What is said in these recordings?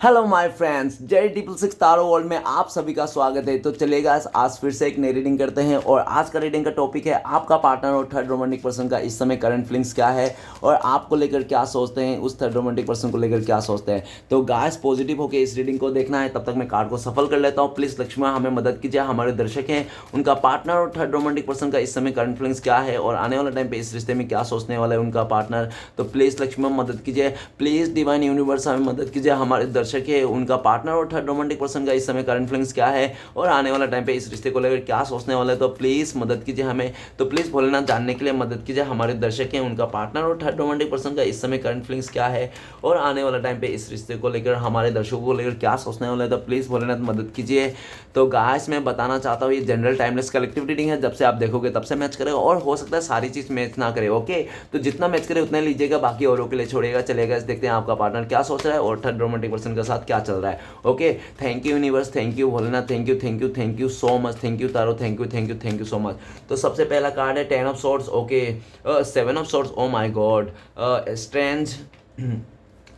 Hello my friends, Z triple six taro world में आप सभी का स्वागत है। तो चलेगा आज फिर से एक नई रीडिंग करते हैं और आज का रीडिंग का टॉपिक है आपका पार्टनर और थर्ड रोमांटिक पर्सन का इस समय करंट फीलिंग्स क्या है और आपको लेकर क्या सोचते हैं, उस थर्ड रोमांटिक पर्सन को लेकर क्या सोचते हैं। तो गाइस पॉजिटिव होकर इस रीडिंग को देखना है। तब तक मैं कार्ड को सफल कर लेता हूँ। प्लीज़ लक्ष्मण हमें मदद कीजिए। हमारे दर्शक हैं, उनका पार्टनर और थर्ड रोमांटिक पर्सन का इस समय करंट फीलिंग्स क्या है और आने वाले टाइम पे इस रिश्ते में क्या सोचने वाला है उनका पार्टनर। तो प्लीज़ लक्ष्मण मदद कीजिए। प्लीज़ डिवाइन यूनिवर्स हमें मदद कीजिए। हमारे दर्शक है, उनका पार्टनर और थर्ड रोमांटिक पर्सन का इस समय करंट फीलिंग्स क्या है और आने वाला टाइम पे इस रिश्ते को लेकर क्या सोचने वाले हैं। तो प्लीज़ मदद कीजिए हमें। तो प्लीज़ भोलेनाथ जानने के लिए मदद कीजिए। हमारे दर्शक हैं, उनका पार्टनर और थर्ड रोमांटिक पर्सन का इस समय करंट फीलिंग्स क्या है और आने वाला टाइम पे इस रिश्ते को लेकर हमारे दर्शकों को लेकर क्या सोचने वाले हैं। तो प्लीज़ भोलेनाथ मदद कीजिए। तो गाइस मैं बताना चाहता हूँ, ये जनरल टाइमलेस कलेक्टिव रीडिंग है। जब से आप देखोगे तब से मैच करेगा और हो सकता है सारी चीज़ मैच ना करे। ओके, तो जितना मैच करे उतना लीजिएगा, बाकी औरों के लिए छोड़िएगा। चलेगा, देखते हैं आपका पार्टनर क्या सोच रहा है और थर्ड रोमांटिक पर्सन के साथ क्या चल रहा है। Okay, thank you universe, thank you Bholenath, thank you thank you thank you so much, thank you taro, thank you thank you thank you so much. तो सबसे पहला कार्ड है ten of swords. Okay, seven of swords, oh my God, strange,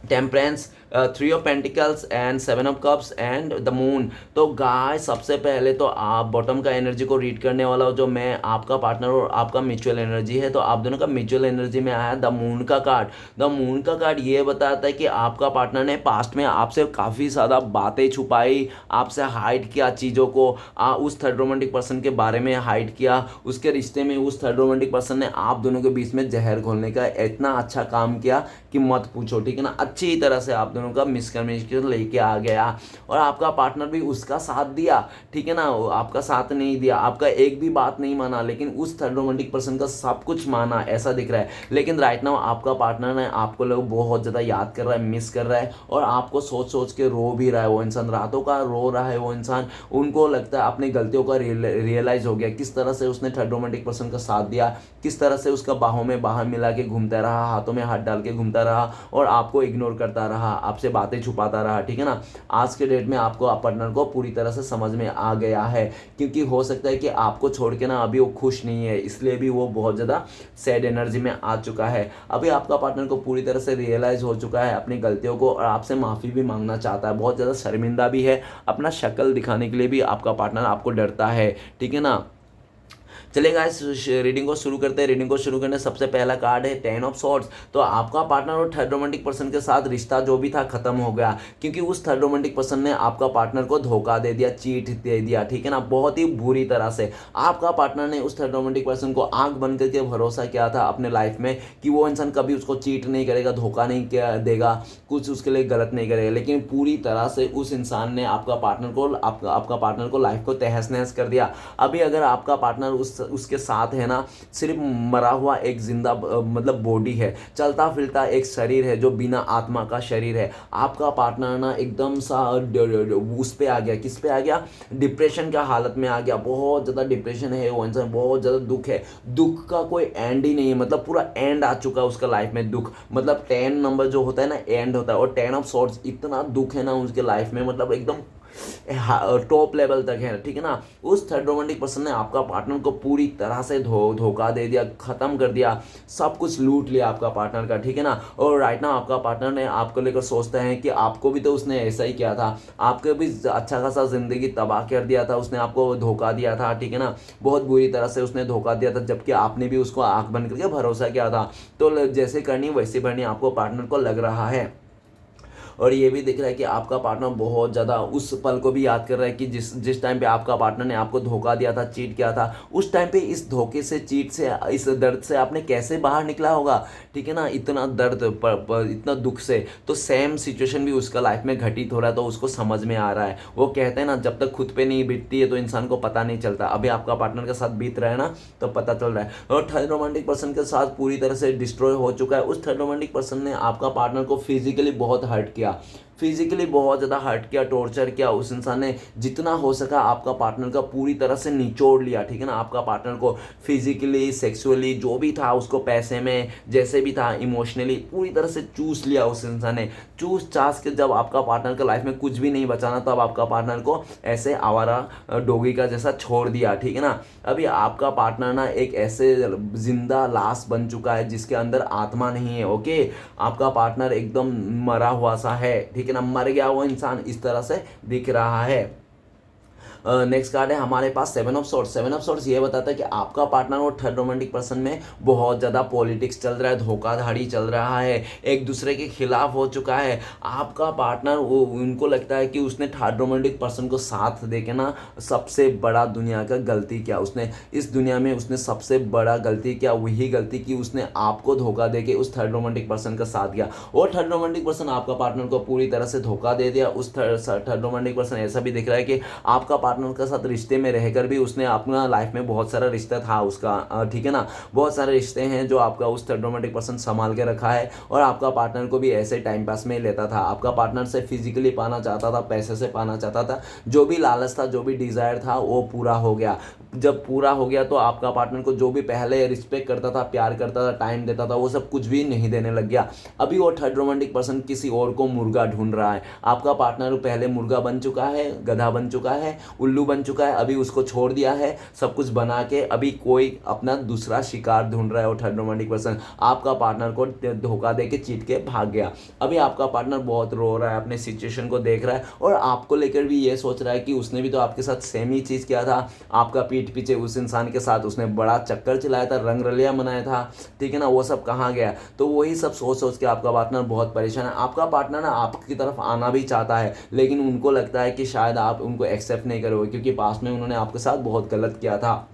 temperance, three of pentacles and seven of cups and the moon. तो guys सबसे पहले तो आप bottom का एनर्जी को रीड करने वाला हो, जो मैं आपका पार्टनर और आपका म्यूचुअल एनर्जी है। तो आप दोनों का म्यूचुअल एनर्जी में आया द मून का कार्ड। द मून का कार्ड ये बताता है कि आपका पार्टनर ने पास्ट में आपसे काफ़ी ज़्यादा बातें छुपाई, आपसे हाइड किया चीज़ों को, उस थर्ड रोमांटिक पर्सन के बारे में हाइड किया। उसके रिश्ते में उस थर्ड रोमांटिक पर्सन ने आप दोनों के बीच में जहर घोलने का इतना अच्छा काम किया कि मत पूछो। ठीक है ना, अच्छी तरह से आप दोनों का मिसकम्युनिकेशन लेके आ गया और आपका पार्टनर भी उसका साथ दिया। ठीक है ना, आपका साथ नहीं दिया, आपका एक भी बात नहीं माना, लेकिन उस थर्ड रोमांटिक पर्सन का सब कुछ माना, ऐसा दिख रहा है। लेकिन राइट नाउ आपका पार्टनर ने आपको लोग बहुत ज़्यादा याद कर रहा है, मिस कर रहा है और आपको सोच सोच के रो भी रहा है। वो इंसान रातों का रो रहा है। वो इंसान, उनको लगता है अपनी गलतियों का रियलाइज हो गया, किस तरह से उसने थर्ड रोमांटिक पर्सन का साथ दिया, किस तरह से उसका बाहों में बाहर मिला के घूमता रहा, हाथों में हाथ डाल के घूमता रहा और आपको इग्नोर करता रहा, आपसे बातें छुपाता रहा। ठीक है ना, आज के डेट में आपको पार्टनर को पूरी तरह से समझ में आ गया है, क्योंकि हो सकता है कि आपको छोड़ के ना अभी वो खुश नहीं है, इसलिए भी वो बहुत ज़्यादा सैड एनर्जी में आ चुका है। अभी आपका पार्टनर को पूरी तरह से रियलाइज हो चुका है अपनी गलतियों को और आपसे माफ़ी भी मांगना चाहता है। बहुत ज़्यादा शर्मिंदा भी है, अपना शक्ल दिखाने के लिए भी आपका पार्टनर आपको डरता है। ठीक है ना, चलेगा, इस रीडिंग को शुरू करते हैं। रीडिंग को शुरू करने सबसे पहला कार्ड है टेन ऑफ सॉर्ड्स। तो आपका पार्टनर और थर्ड रोमांटिक पर्सन के साथ रिश्ता जो भी था खत्म हो गया, क्योंकि उस थर्ड रोमांटिक पर्सन ने आपका पार्टनर को धोखा दे दिया, चीट दे दिया। ठीक है ना, बहुत ही बुरी तरह से आपका पार्टनर ने उस थर्ड रोमांटिक पर्सन को आंख बंद करके भरोसा किया था अपने लाइफ में कि वो इंसान कभी उसको चीट नहीं करेगा, धोखा नहीं देगा, कुछ उसके लिए गलत नहीं करेगा। लेकिन पूरी तरह से उस इंसान ने आपका पार्टनर को लाइफ को तहस नहस कर दिया। अभी अगर आपका पार्टनर उसके साथ है ना, सिर्फ मरा हुआ एक जिंदा मतलब बॉडी है, चलता फिरता एक शरीर है जो बिना आत्मा का शरीर है। आपका पार्टनर ना एकदम सा उस पे आ गया, किस पे आ गया, डिप्रेशन का हालत में आ गया। बहुत ज़्यादा डिप्रेशन है वो इंसान, बहुत ज़्यादा दुख है, दुख का कोई एंड ही नहीं है, मतलब पूरा एंड आ चुका है उसका लाइफ में। दुख मतलब 10 नंबर जो होता है ना, एंड होता है, और 10 ऑफ सॉर्ड्स इतना दुख है ना उसके लाइफ में, मतलब एकदम टॉप लेवल तक है। ठीक है ना, उस थर्ड रोमांटिक पर्सन ने आपका पार्टनर को पूरी तरह से धोखा दे दिया, खत्म कर दिया, सब कुछ लूट लिया आपका पार्टनर का। ठीक है ना, और राइट ना आपका पार्टनर ने आपको लेकर सोचता है कि आपको भी तो उसने ऐसा ही किया था, आपके भी अच्छा खासा जिंदगी तबाह कर दिया था, उसने आपको धोखा दिया था। ठीक है ना, बहुत बुरी तरह से उसने धोखा दिया था, जबकि आपने भी उसको आंख बंद करके भरोसा किया था। तो जैसे करनी वैसे भरनी आपको पार्टनर को लग रहा है। और ये भी दिख रहा है कि आपका पार्टनर बहुत ज़्यादा उस पल को भी याद कर रहा है कि जिस जिस टाइम पे आपका पार्टनर ने आपको धोखा दिया था, चीट किया था, उस टाइम पे इस धोखे से, चीट से, इस दर्द से आपने कैसे बाहर निकला होगा। ठीक है ना, इतना दर्द इतना दुख से। तो सेम सिचुएशन भी उसका लाइफ में घटित हो रहा है, तो उसको समझ में आ रहा है। वो कहते हैं ना, जब तक खुद पे नहीं बीतती है तो इंसान को पता नहीं चलता। अभी आपका पार्टनर के साथ बीत रहा है ना, तो पता चल रहा है। और थर्ड रोमांटिक पर्सन के साथ पूरी तरह से डिस्ट्रॉय हो चुका है। उस थर्ड रोमांटिक पर्सन ने आपका पार्टनर को फिजिकली बहुत हर्ट किया, फिजिकली बहुत ज़्यादा हर्ट किया, टॉर्चर किया। उस इंसान ने जितना हो सका आपका पार्टनर का पूरी तरह से निचोड़ लिया। ठीक है ना, आपका पार्टनर को फिजिकली, सेक्सुअली, जो भी था उसको, पैसे में जैसे भी था, इमोशनली पूरी तरह से चूस लिया उस इंसान ने। चूस चास के जब आपका पार्टनर के लाइफ में कुछ भी नहीं बचाना, तब आपका पार्टनर को ऐसे आवारा डोगी का जैसा छोड़ दिया। ठीक है ना, अभी आपका पार्टनर ना एक ऐसे जिंदा लाश बन चुका है जिसके अंदर आत्मा नहीं है। ओके, आपका पार्टनर एकदम मरा हुआ सा है, ठीक है ना, मर गया वो इंसान इस तरह से दिख रहा है। नेक्स्ट कार्ड है हमारे पास 7 ऑफ सोर्ड्स। 7 ऑफ सोर्ड्स ये बताता है कि आपका पार्टनर और थर्ड रोमांटिक पर्सन में बहुत ज़्यादा पॉलिटिक्स चल रहा है, धोखाधड़ी चल रहा है, एक दूसरे के खिलाफ हो चुका है। आपका पार्टनर वो उनको लगता है कि उसने थर्ड रोमांटिक पर्सन को साथ दे के ना सबसे बड़ा दुनिया का गलती किया, उसने इस दुनिया में उसने सबसे बड़ा गलती किया, वही गलती की उसने आपको धोखा दे के उस थर्ड रोमांटिक पर्सन का साथ दिया। और थर्ड रोमांटिक पर्सन आपका पार्टनर को पूरी तरह से धोखा दे दिया। उस थर्ड रोमांटिक पर्सन ऐसा भी दिख रहा है कि आपका पार्टनर के साथ रिश्ते में रहकर भी उसने अपना लाइफ में बहुत सारा रिश्ता था उसका, ठीक है ना, बहुत सारे रिश्ते हैं जो आपका उस थर्ड रोमांटिक पर्सन संभाल के रखा है। और आपका पार्टनर को भी ऐसे टाइम पास में लेता था, आपका पार्टनर से फिजिकली पाना चाहता था, पैसे से पाना चाहता था, जो भी लालच था, जो भी डिजायर था वो पूरा हो गया। जब पूरा हो गया तो आपका पार्टनर को जो भी पहले रिस्पेक्ट करता था, प्यार करता था, टाइम देता था, वो सब कुछ भी नहीं देने लग गया। अभी वो थर्ड रोमांटिक पर्सन किसी और को मुर्गा ढूंढ रहा है। आपका पार्टनर पहले मुर्गा बन चुका है, गधा बन चुका है, उल्लू बन चुका है, अभी उसको छोड़ दिया है सब कुछ बना के, अभी कोई अपना दूसरा शिकार ढूंढ रहा है। वो थर्ड रोमांटिक पर्सन आपका पार्टनर को धोखा दे के चीट के भाग गया। अभी आपका पार्टनर बहुत रो रहा है, अपने सिचुएशन को देख रहा है और आपको लेकर भी ये सोच रहा है कि उसने भी तो आपके साथ सेम ही चीज़ किया था। आपका पीठ पीछे उस इंसान के साथ उसने बड़ा चक्कर चलाया था, रंग रलिया मनाया था, ठीक है ना, वो सब कहाँ गया। तो वही सब सोच सोच के आपका पार्टनर बहुत परेशान है। आपका पार्टनर ना आपकी तरफ आना भी चाहता है, लेकिन उनको लगता है कि शायद आप उनको एक्सेप्ट नहीं करोगे, क्योंकि पास्ट में उन्होंने आपके साथ बहुत गलत किया था।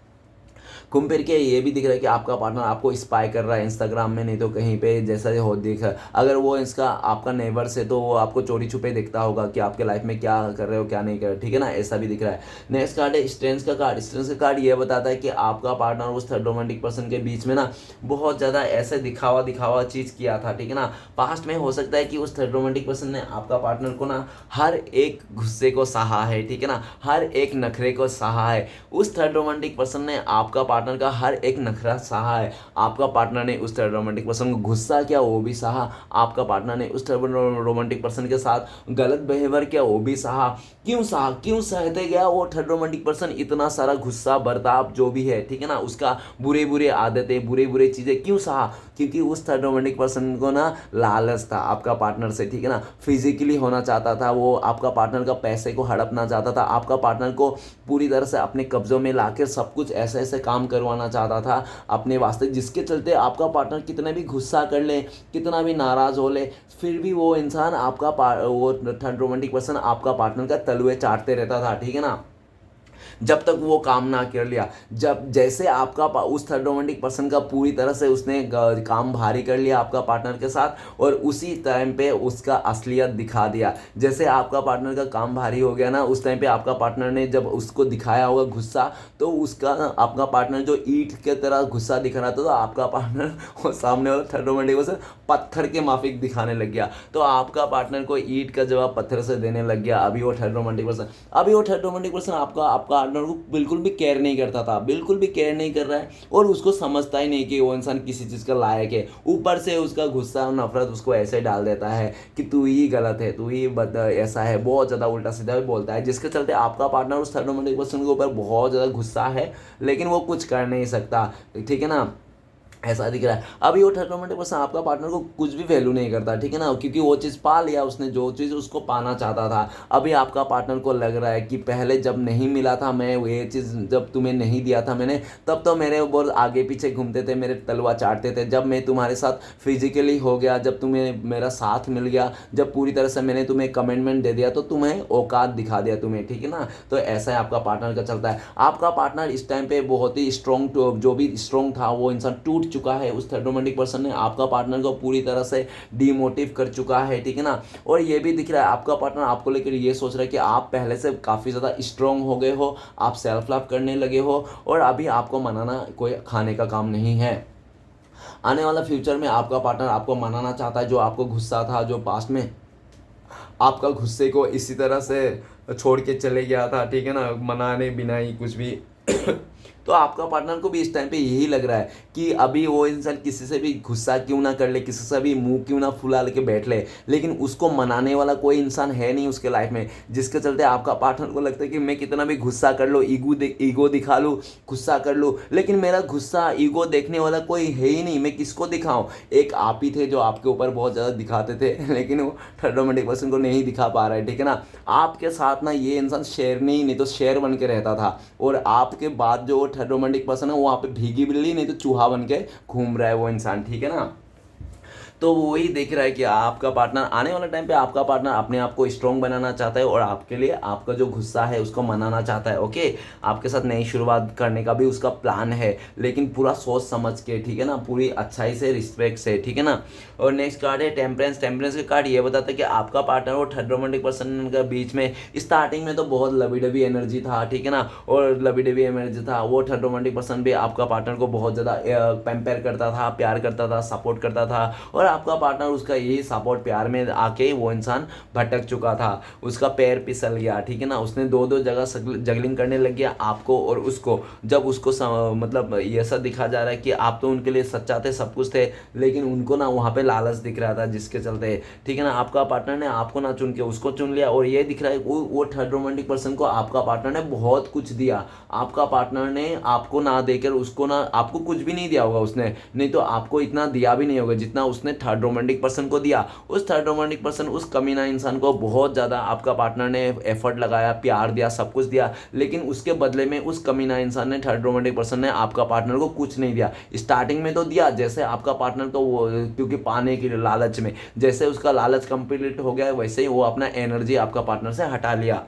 घूम फिर के ये भी दिख रहा है कि आपका पार्टनर आपको स्पाई कर रहा है इंस्टाग्राम में, नहीं तो कहीं पे, जैसा हो दिख रहा है। अगर वो इसका आपका नेबर्स है तो वो आपको चोरी छुपे देखता होगा कि आपके लाइफ में क्या कर रहे हो क्या नहीं कर रहे हो, ठीक है ना, ऐसा भी दिख रहा है। नेक्स्ट कार्ड है स्ट्रेंथ का कार्ड। स्ट्रेंथ का कार्ड ये बताता है कि आपका पार्टनर उस थर्ड रोमांटिक पर्सन के बीच में ना बहुत ज़्यादा ऐसे दिखावा दिखावा चीज़ किया था, ठीक है ना। पास्ट में हो सकता है कि उस थर्ड रोमांटिक पर्सन ने आपका पार्टनर को ना हर एक गुस्से को सहा है, ठीक है ना, हर एक नखरे को सहा है। उस थर्ड रोमांटिक पर्सन ने आपका पार्टनर का हर एक नखरा सहा है। आपका पार्टनर ने उस थर्ड रोमांटिक पर्सन को गुस्सा किया, वो भी सहा। आपका पार्टनर ने उस थर्ड रोमांटिक पर्सन के साथ गलत बिहेवियर किया, वो भी सहा। क्यों सहा, क्यों सहते गया वो थर्ड रोमांटिक पर्सन इतना सारा गुस्सा, बर्ताव जो भी है, ठीक है ना, उसका बुरे बुरे आदतें, बुरे बुरे चीज़ें क्यों सहा? क्योंकि उस थर्ड रोमांटिक पर्सन को ना लालच था आपका पार्टनर से, ठीक है ना, फिजिकली होना चाहता था वो, आपका पार्टनर का पैसे को हड़पना चाहता था, आपका पार्टनर को पूरी तरह से अपने कब्जों में लाकर सब कुछ ऐसे ऐसे काम करवाना चाहता था अपने वास्ते, जिसके चलते आपका पार्टनर कितने भी गुस्सा कर ले, कितना भी नाराज़ हो ले, फिर भी वो इंसान आपका वो थर्ड रोमांटिक पर्सन आपका पार्टनर का तलवे चाटते रहता था, ठीक है ना, जब तक वो काम ना कर लिया। जब जैसे आपका उस थर्ड रोमांटिक पर्सन का पूरी तरह से उसने काम भारी कर लिया आपका पार्टनर के साथ, और उसी टाइम पे उसका असलियत दिखा दिया। जैसे आपका पार्टनर का काम भारी हो गया ना, उस टाइम पे आपका पार्टनर ने जब उसको दिखाया होगा गुस्सा, तो उसका आपका पार्टनर जो ईंट के तरह गुस्सा दिखा रहा था, तो आपका पार्टनर वो सामने वाला थर्ड रोमांटिक पर्सन पत्थर के माफिक दिखाने लग गया। तो आपका पार्टनर को ईंट का जवाब पत्थर से देने लग गया। अभी वो थर्ड रोमांटिक पर्सन आपका पार्टनर को बिल्कुल भी केयर नहीं करता था, बिल्कुल भी केयर नहीं कर रहा है, और उसको समझता ही नहीं कि वो इंसान किसी चीज़ का लायक है। ऊपर से उसका गुस्सा और नफरत उसको ऐसे डाल देता है कि तू ही गलत है, तू ही ऐसा है, बहुत ज़्यादा उल्टा सीधा भी बोलता है, जिसके चलते आपका पार्टनर उस थर्ड रोमांटिक पर्सन के ऊपर बहुत ज़्यादा गुस्सा है, लेकिन वो कुछ कर नहीं सकता, ठीक है ना, ऐसा दिख रहा है। अभी वो थर्ड रोमांटिक पर्सन आपका पार्टनर को कुछ भी वैल्यू नहीं करता, ठीक है ना, क्योंकि वो चीज़ पा लिया उसने, जो चीज़ उसको पाना चाहता था। अभी आपका पार्टनर को लग रहा है कि पहले जब नहीं मिला था, मैं ये चीज़ जब तुम्हें नहीं दिया था मैंने, तब तो मेरे ऊपर आगे पीछे घूमते थे, मेरे तलवा चाटते थे। जब मैं तुम्हारे साथ फिजिकली हो गया, जब तुम्हें मेरा साथ मिल गया, जब पूरी तरह से मैंने तुम्हें कमिटमेंट दे दिया, तो तुम्हें औकात दिखा दिया तुम्हें, ठीक है ना। तो ऐसा है आपका पार्टनर का चलता है। आपका पार्टनर इस टाइम पे बहुत ही स्ट्रॉन्ग, जो भी स्ट्रॉन्ग था वो इंसान टूट चुका है। उस थर्ड रोमांटिक पर्सन ने आपका पार्टनर को पूरी तरह से डीमोटिव कर चुका है, ठीक है ना। और ये भी दिख रहा है आपका पार्टनर आपको लेकर ये सोच रहा है कि आप पहले से काफ़ी ज़्यादा स्ट्रॉन्ग हो गए हो, आप सेल्फ लव करने लगे हो, और अभी आपको मनाना कोई खाने का काम नहीं है। आने वाला फ्यूचर में आपका पार्टनर आपको मनाना चाहता है। जो आपको गुस्सा था, जो पास्ट में आपका गुस्से को इसी तरह से छोड़ के चले गया था, ठीक है ना, मनाने बिना ही कुछ भी तो आपका पार्टनर को भी इस टाइम पे यही लग रहा है कि अभी वो इंसान किसी से भी गुस्सा क्यों ना कर ले, किसी से भी मुंह क्यों ना फुला लेके बैठ ले, लेकिन उसको मनाने वाला कोई इंसान है नहीं उसके लाइफ में, जिसके चलते आपका पार्टनर को लगता है कि मैं कितना भी गुस्सा कर लो, ईगो दिखा लूँ, गुस्सा कर लूँ, लेकिन मेरा गुस्सा ईगो देखने वाला कोई है ही नहीं, मैं किसको दिखाऊं। एक आप ही थे जो आपके ऊपर बहुत ज़्यादा दिखाते थे लेकिन वो थर्ड रोमांटिक पर्सन को नहीं दिखा पा रहा है, ठीक है ना। आपके साथ ना ये इंसान शेरनी नहीं तो शेर बन के रहता था, और आपके बाद जो थर्ड रोमांटिक पर्सन है वो वहाँ पे भीगी बिल्ली नहीं तो चूहा बन के घूम रहा है वो इंसान, ठीक है ना। तो वो वही देख रहा है कि आपका पार्टनर आने वाले टाइम पे आपका पार्टनर अपने आप को स्ट्रॉन्ग बनाना चाहता है और आपके लिए आपका जो गुस्सा है उसको मनाना चाहता है। ओके, आपके साथ नई शुरुआत करने का भी उसका प्लान है, लेकिन पूरा सोच समझ के, ठीक है ना, पूरी अच्छाई से, रिस्पेक्ट से, ठीक है ना। और नेक्स्ट कार्ड है टेम्परेंस। टेम्परेंस का कार्ड ये बताता है कि आपका पार्टनर और थर्ड रोमांटिक पर्सन के बीच में स्टार्टिंग में तो बहुत लवी डबी एनर्जी था, ठीक है ना, और लवी डबी एनर्जी था। वो थर्ड रोमांटिक पर्सन भी आपका पार्टनर को बहुत ज़्यादा पैम्पर करता था, प्यार करता था, सपोर्ट करता था, और आपका पार्टनर उसका यही सपोर्ट प्यार में आके वो इंसान भटक चुका था, उसका पैर फिसल गया, ठीक है ना। उसने दो दो जगह जगलिंग करने लग गया, आपको और उसको। जब उसको मतलब ऐसा दिखा जा रहा है कि आप तो उनके लिए सच्चा थे, सब कुछ थे, लेकिन उनको ना वहाँ पे लालच दिख रहा था, जिसके चलते, ठीक है ना, आपका पार्टनर ने आपको ना चुन के उसको चुन लिया। और ये दिख रहा है वो थर्ड रोमांटिक पर्सन को आपका पार्टनर ने बहुत कुछ दिया। आपका पार्टनर ने आपको ना देकर उसको ना, आपको कुछ भी नहीं दिया होगा उसने, नहीं तो आपको इतना दिया भी नहीं होगा जितना उसने थर्ड रोमांटिक पर्सन को दिया। उस थर्ड रोमांटिक पर्सन, उस कमीना इंसान को बहुत ज़्यादा आपका पार्टनर ने एफर्ट लगाया, प्यार दिया, सब कुछ दिया, लेकिन उसके बदले में उस कमीना इंसान ने, थर्ड रोमांटिक पर्सन ने आपका पार्टनर को कुछ नहीं दिया। स्टार्टिंग में तो दिया, जैसे आपका पार्टनर तो वो क्योंकि पाने के लालच में, जैसे उसका लालच कंप्लीट हो गया वैसे ही वो अपना एनर्जी आपका पार्टनर से हटा लिया।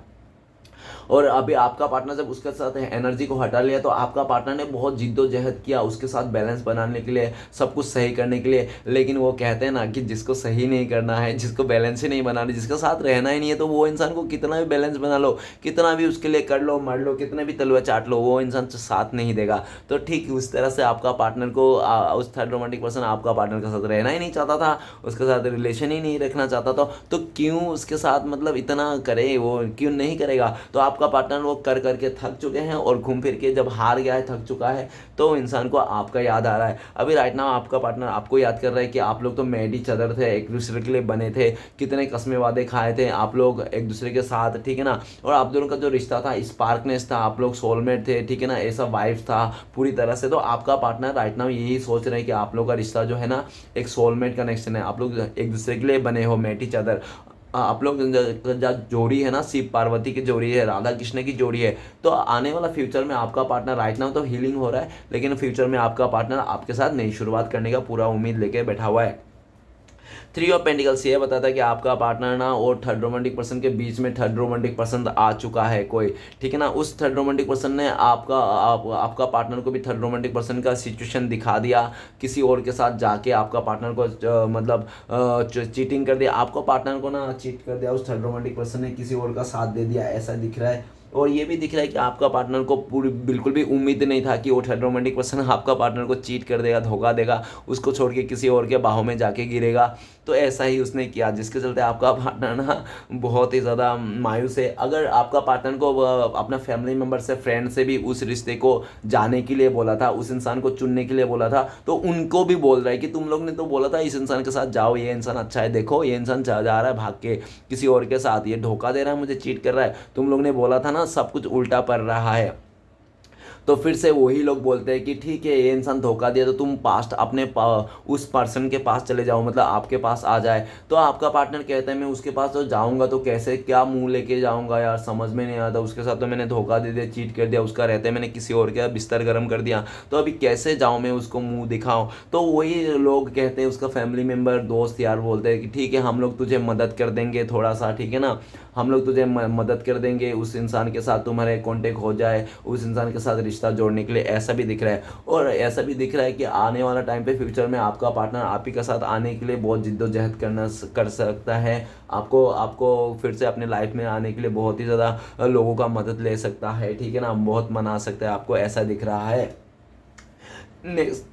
और अभी आपका पार्टनर जब उसके साथ एनर्जी को हटा लिया तो आपका पार्टनर ने बहुत जिद्दोजहद किया उसके साथ बैलेंस बनाने के लिए, सब कुछ सही करने के लिए, लेकिन वो कहते हैं ना कि जिसको सही नहीं करना है, जिसको बैलेंस ही नहीं बनाना, जिसके साथ रहना ही नहीं है, तो वो इंसान को कितना भी बैलेंस बना लो, कितना भी उसके लिए कर लो, मर लो, कितने भी तलवा चाट लो, वो इंसान साथ नहीं देगा। तो ठीक उस तरह से आपका पार्टनर को उस थर्ड रोमांटिक पर्सन आपका पार्टनर के साथ रहना ही नहीं चाहता था, उसके साथ रिलेशन ही नहीं रखना चाहता था, तो क्यों उसके साथ मतलब इतना करे, वो क्यों नहीं करेगा। तो आपका पार्टनर वो कर करके थक चुके हैं और घूम फिर के जब हार गया है, थक चुका है, तो इंसान को आपका याद आ रहा है। अभी राइट नाउ आपका पार्टनर आपको याद कर रहा है कि आप लोग तो मेड ईच अदर थे, एक दूसरे के लिए बने थे, कितने कस्में वादे खाए थे आप लोग एक दूसरे के साथ, ठीक है ना। और आप दोनों का जो रिश्ता था स्पार्कनेस था, आप लोग सोलमेट थे, ठीक है ना, ऐसा वाइफ था पूरी तरह से। तो आपका पार्टनर राइट नाउ यही सोच रहे हैं कि आप लोग का रिश्ता जो है ना एक सोलमेट कनेक्शन है, आप लोग एक दूसरे के लिए बने हो, मेट ईच अदर। आप लोग जोड़ी है ना, शिव पार्वती की जोड़ी है, राधा कृष्ण की जोड़ी है। तो आने वाला फ्यूचर में आपका पार्टनर राइट नाउ तो हीलिंग हो रहा है, लेकिन फ्यूचर में आपका पार्टनर आपके साथ नई शुरुआत करने का पूरा उम्मीद लेके बैठा हुआ है। थ्री ऑफ पेंटिकल्स ये बताता है कि आपका पार्टनर ना और थर्ड रोमांटिक पर्सन के बीच में थर्ड रोमांटिक पर्सन आ चुका है कोई, ठीक है ना। उस थर्ड रोमांटिक पर्सन ने आपका पार्टनर को भी थर्ड रोमांटिक पर्सन का सिचुएशन दिखा दिया, किसी और के साथ जाके आपका पार्टनर को मतलब चीटिंग कर दिया, आपको पार्टनर को ना चीट कर दिया, उस थर्ड रोमांटिक पर्सन ने किसी और का साथ दे दिया, ऐसा दिख रहा है। और ये भी दिख रहा है कि आपका पार्टनर को पूरी बिल्कुल भी उम्मीद नहीं था कि वो थर्ड रोमांटिक पर्सन आपका पार्टनर को चीट कर देगा, धोखा देगा, उसको छोड़ के किसी और के बाहों में जाके गिरेगा। तो ऐसा ही उसने किया, जिसके चलते आपका पार्टनर ना बहुत ही ज़्यादा मायूस है। अगर आपका पार्टनर को अपना फैमिली मेम्बर से, फ्रेंड से भी उस रिश्ते को जाने के लिए बोला था, उस इंसान को चुनने के लिए बोला था, तो उनको भी बोल रहा है कि तुम लोग ने तो बोला था इस इंसान के साथ जाओ, ये इंसान अच्छा है, देखो ये इंसान जा रहा है भाग के किसी और के साथ, ये धोखा दे रहा है, मुझे चीट कर रहा है, तुम लोग ने बोला था ना, सब कुछ उल्टा पड़ रहा है। तो फिर से वही लोग बोलते हैं कि ठीक है ये इंसान धोखा दिया, तो तुम पास्ट उस पर्सन के पास चले जाओ, मतलब आपके पास आ जाए। तो आपका पार्टनर कहता है मैं उसके पास तो जाऊंगा तो कैसे, क्या मुंह लेके जाऊंगा यार, समझ में नहीं आता, उसके साथ तो मैंने धोखा दे दिया, चीट कर दिया, उसका रहते मैंने किसी और के बिस्तर गर्म कर दिया, तो अभी कैसे जाऊँ मैं उसको मुँह दिखाऊँ। तो वही लोग कहते हैं, उसका फैमिली मेम्बर, दोस्त यार बोलते हैं कि ठीक है हम लोग तुझे मदद कर देंगे थोड़ा सा, ठीक है ना, हम लोग तुझे मदद कर देंगे, उस इंसान के साथ तुम्हारे कांटेक्ट हो जाए, उस इंसान के साथ रिश्ता जोड़ने के लिए। ऐसा भी दिख रहा है, और ऐसा भी दिख रहा है कि आने वाला टाइम पे फ्यूचर में आपका पार्टनर आप ही के साथ आने के लिए बहुत जिद्दोजहद कर सकता है, आपको आपको फिर से अपने लाइफ में आने के लिए बहुत ही ज़्यादा लोगों का मदद ले सकता है, ठीक है ना, बहुत मना सकता है आपको, ऐसा दिख रहा है। नेक्स्ट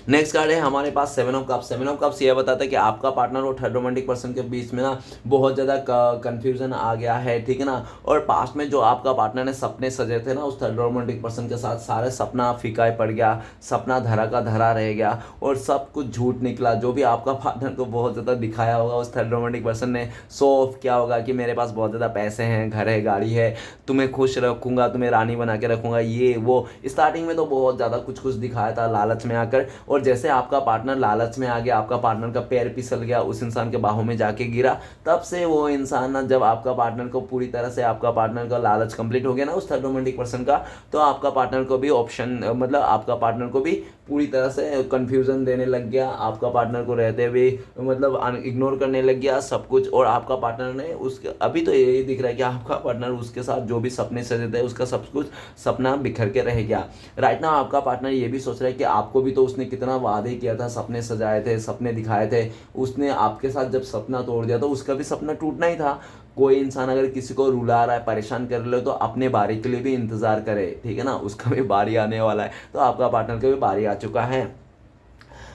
नेक्स्ट कार्ड है हमारे पास 7 ऑफ कप्स। 7 ऑफ कप्स ये बताता है कि आपका पार्टनर और थर्ड रोमांटिक पर्सन के बीच में ना बहुत ज़्यादा कन्फ्यूजन आ गया है, ठीक है ना। और पास्ट में जो आपका पार्टनर ने सपने सजे थे ना उस थर्ड रोमांटिक पर्सन के साथ, सारे सपना फीका पड़ गया, सपना धरा का धरा रह गया और सब कुछ झूठ निकला। जो भी आपका पार्टनर को बहुत ज़्यादा दिखाया होगा उस थर्ड रोमांटिक पर्सन ने, शो ऑफ किया होगा कि मेरे पास बहुत ज़्यादा पैसे हैं, घर है, गाड़ी है, तुम्हें खुश रखूँगा, तुम्हें रानी बना के रखूँगा, ये वो। स्टार्टिंग में तो बहुत ज़्यादा कुछ कुछ दिखाया था लालच में आकर, और जैसे आपका पार्टनर लालच में आ गया, आपका पार्टनर का पैर फिसल गया, उस इंसान के बाहों में जाके गिरा, तब से वो इंसान ना, जब आपका पार्टनर को पूरी तरह से आपका पार्टनर का लालच कंप्लीट हो गया ना उस थर्ड रोमांटिक पर्सन का, तो आपका पार्टनर को भी ऑप्शन मतलब आपका पार्टनर को भी पूरी तरह से कंफ्यूजन देने लग गया, आपका पार्टनर को रहते हुए मतलब इग्नोर करने लग गया सब कुछ। और आपका पार्टनर ने उसके, अभी तो यही दिख रहा है कि आपका पार्टनर उसके साथ जो भी सपने सजे थे उसका सब कुछ सपना बिखर के रह गया। राइट ना आपका पार्टनर ये भी सोच रहा है कि आपको भी तो उसने कितना वादे किया था, सपने सजाए थे, सपने दिखाए थे, उसने आपके साथ जब सपना तोड़ दिया तो उसका भी सपना टूटना ही था। कोई इंसान अगर किसी को रुला रहा है, परेशान कर रहे हो, तो अपने बारी के लिए भी इंतज़ार करे, ठीक है ना, उसका भी बारी आने वाला है, तो आपका पार्टनर का भी बारी आ चुका है।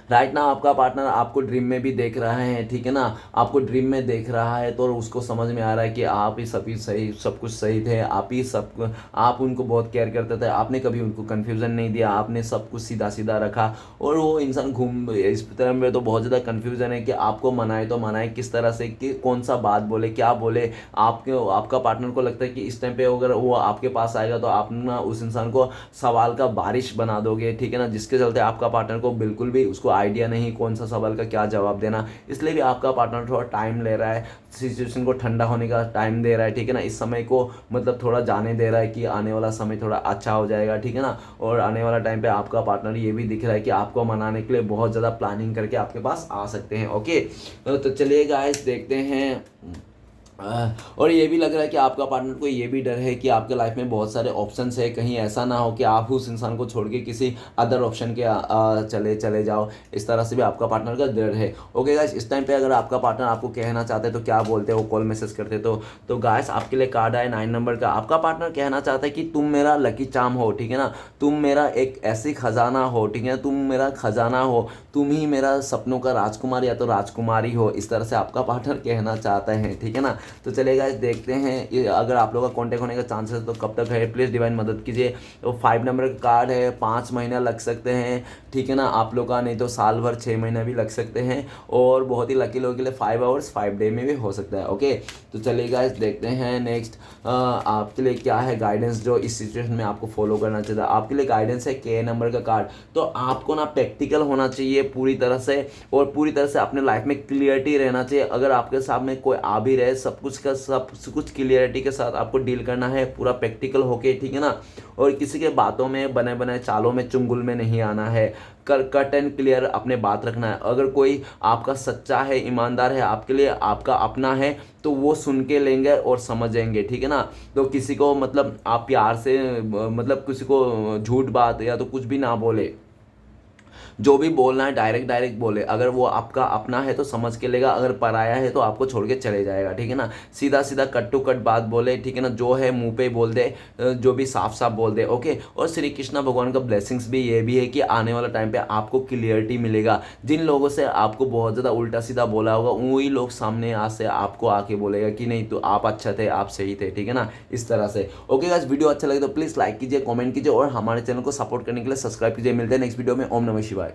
राइट ना आपका पार्टनर आपको ड्रीम में भी देख रहा है, ठीक है ना, आपको ड्रीम में देख रहा है, तो उसको समझ में आ रहा है कि आप ही सभी सही, सब कुछ सही थे, आप ही सब, आप उनको बहुत केयर करते थे, आपने कभी उनको कन्फ्यूज़न नहीं दिया, आपने सब कुछ सीधा सीधा रखा। और वो इंसान घूम इस तरह में तो बहुत ज़्यादा कन्फ्यूज़न है कि आपको मनाए तो मनाए किस तरह से, कि कौन सा बात बोले, क्या बोले। आपका पार्टनर को लगता है कि इस टाइम पे अगर वो आपके पास आएगा तो आप ना उस इंसान को सवाल का बारिश बना दोगे, ठीक है ना, जिसके चलते आपका पार्टनर को बिल्कुल भी उसको आइडिया नहीं कौन सा सवाल का क्या जवाब देना। इसलिए भी आपका पार्टनर थोड़ा टाइम ले रहा है, सिचुएशन को ठंडा होने का टाइम दे रहा है, ठीक है ना, इस समय को मतलब थोड़ा जाने दे रहा है कि आने वाला समय थोड़ा अच्छा हो जाएगा, ठीक है ना। और आने वाला टाइम पे आपका पार्टनर ये भी दिख रहा है कि आपको मनाने के लिए बहुत ज़्यादा प्लानिंग करके आपके पास आ सकते हैं। ओके, तो चलिए गाइस देखते हैं। और ये भी लग रहा है कि आपका पार्टनर को ये भी डर है कि आपके लाइफ में बहुत सारे ऑप्शंस है, कहीं ऐसा ना हो कि आप उस इंसान को छोड़ के किसी अदर ऑप्शन के चले जाओ, इस तरह से भी आपका पार्टनर का डर है। ओके गाइस, इस टाइम पे अगर आपका पार्टनर आपको कहना चाहते हैं तो क्या बोलते हो, कॉल मैसेज करते तो गाइस आपके लिए कार्ड आए 9 नंबर का। आपका पार्टनर कहना चाहता है कि तुम मेरा लकी चार्म हो, ठीक है ना, तुम मेरा एक ऐसी खजाना हो, ठीक है, तुम मेरा खजाना हो, तुम ही मेरा सपनों का राजकुमार या तो राजकुमारी हो, इस तरह से आपका पार्टनर कहना चाहता है, ठीक है ना। तो चलिए गाइस देखते हैं ये अगर आप लोगों का कांटेक्ट होने का चांसेस तो कब तक है, प्लीज़ डिवाइन मदद कीजिए। तो 5 नंबर का कार्ड है, 5 महीना लग सकते हैं, ठीक है ना, आप लोग का, नहीं तो साल भर 6 महीना भी लग सकते हैं, और बहुत ही लकी लोगों के लिए 5 आवर्स 5 डे में भी हो सकता है। ओके, तो चलिए गाइस देखते हैं नेक्स्ट आपके लिए क्या है गाइडेंस जो इस सिचुएशन में आपको फॉलो करना चाहिए। आपके लिए गाइडेंस है K नंबर का कार्ड। तो आपको ना प्रैक्टिकल होना चाहिए पूरी तरह से, और पूरी तरह से अपने लाइफ में क्लियरिटी रहना चाहिए। अगर आपके सामने कोई आ भी रहे, सब कुछ क्लियरिटी के साथ आपको डील करना है, पूरा प्रैक्टिकल होके, ठीक है ना, और किसी के बातों में बने बने चालों में चुंगल में नहीं आना है, कट एंड क्लियर अपने बात रखना है। अगर कोई आपका सच्चा है, ईमानदार है, आपके लिए आपका अपना है, तो वो सुन के लेंगे और समझेंगे, ठीक है ना। तो किसी को मतलब आप प्यार से मतलब किसी को झूठ बात या तो कुछ भी ना बोले, जो भी बोलना है डायरेक्ट बोले। अगर वो आपका अपना है तो समझ के लेगा, अगर पराया है तो आपको छोड़ के चले जाएगा, ठीक है ना। सीधा सीधा कट टू कट बात बोले, ठीक है ना, जो है मुंह पे बोल दे, जो भी साफ साफ बोल दे। ओके, और श्री कृष्णा भगवान का ब्लेसिंग्स भी ये भी है कि आने वाला टाइम पे आपको क्लियरिटी मिलेगा। जिन लोगों से आपको बहुत ज़्यादा उल्टा सीधा बोला होगा, वही लोग सामने आ से आपको आके बोलेगा कि नहीं तो आप अच्छा थे, आप सही थे, ठीक है ना, इस तरह से। ओके गाइस, वीडियो अच्छा लगे तो प्लीज़ लाइक कीजिए, कमेंट कीजिए, और हमारे चैनल को सपोर्ट करने के लिए सब्सक्राइब कीजिए। मिलते हैं नेक्स्ट वीडियो में। ओम नमः शिवाय।